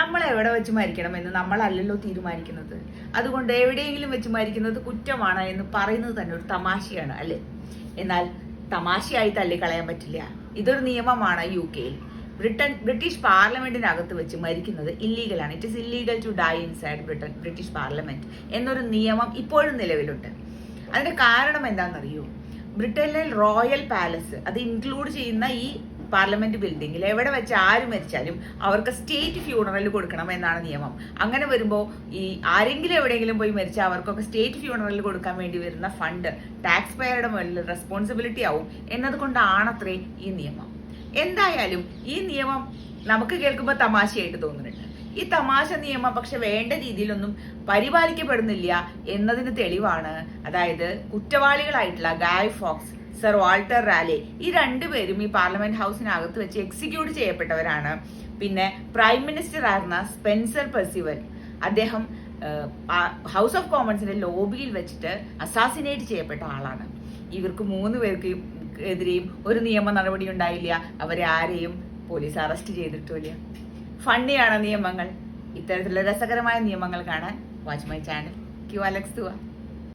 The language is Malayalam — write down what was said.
നമ്മൾ എവിടെ വെച്ച് മരിക്കണം എന്ന് നമ്മളല്ലല്ലോ തീരുമാനിക്കുന്നത്. അതുകൊണ്ട് എവിടെയെങ്കിലും വെച്ച് മരിക്കുന്നത് കുറ്റമാണ് എന്ന് പറയുന്നത് തന്നെ ഒരു തമാശയാണ് അല്ലേ? എന്നാൽ തമാശയായി തള്ളിക്കളയാൻ പറ്റില്ല. ഇതൊരു നിയമമാണ് UK യിൽ. ബ്രിട്ടീഷ് പാർലമെന്റിനകത്ത് വെച്ച് മരിക്കുന്നത് ഇല്ലീഗലാണ്. It is illegal to die inside British parliament എന്നൊരു നിയമം ഇപ്പോഴും നിലവിലുണ്ട്. അതിന്റെ കാരണം എന്താണെന്നറിയോ? ബ്രിട്ടനിലെ റോയൽ പാലസ് അത് ഇൻക്ലൂഡ് ചെയ്യുന്ന ഈ പാർലമെന്റ് ബിൽഡിങ്ങിൽ എവിടെ വെച്ച് ആര് മരിച്ചാലും അവർക്ക് സ്റ്റേറ്റ് ഫ്യൂണറൽ കൊടുക്കണം എന്നാണ് നിയമം. അങ്ങനെ വരുമ്പോൾ ഈ ആരെങ്കിലും എവിടെയെങ്കിലും പോയി മരിച്ചാൽ അവർക്കൊക്കെ സ്റ്റേറ്റ് ഫ്യൂണറൽ കൊടുക്കാൻ വേണ്ടി വരുന്ന ഫണ്ട് ടാക്സ് പേയറുടെ മുകളിൽ റെസ്പോൺസിബിലിറ്റി ആവും എന്നതുകൊണ്ടാണത്രേ ഈ നിയമം. എന്തായാലും ഈ നിയമം നമുക്ക് കേൾക്കുമ്പോൾ തമാശയായിട്ട് തോന്നുന്നുണ്ട്. ഈ തമാശ നിയമം പക്ഷെ വേണ്ട രീതിയിലൊന്നും പരിപാലിക്കപ്പെടുന്നില്ല എന്നതിന് തെളിവാണ്. അതായത് കുറ്റവാളികളായിട്ടുള്ള ഗായ് ഫോക്സ്, സർ വാൾട്ടർ റാലെ, ഈ രണ്ടുപേരും ഈ പാർലമെന്റ് ഹൗസിനകത്ത് വെച്ച് എക്സിക്യൂട്ട് ചെയ്യപ്പെട്ടവരാണ്. പിന്നെ പ്രൈം മിനിസ്റ്റർ ആയിരുന്ന സ്പെൻസർ പെർസിവൽ, അദ്ദേഹം ഹൗസ് ഓഫ് കോമൺസിന്റെ ലോബിയിൽ വെച്ചിട്ട് അസാസിനേറ്റ് ചെയ്യപ്പെട്ട ആളാണ്. ഇവർക്ക് 3 പേർക്ക് എതിരെയും ഒരു നിയമ നടപടി ഉണ്ടായില്ല. അവരെ ആരെയും പോലീസ് അറസ്റ്റ് ചെയ്തിട്ടില്ല. ഫണ്ണിയാണ് നിയമങ്ങൾ. ഇത്തരത്തിലുള്ള രസകരമായ നിയമങ്ങൾ കാണാൻ വാച്ച് മൈ ചാനൽ. ക്യു അലക്സ് തുവ.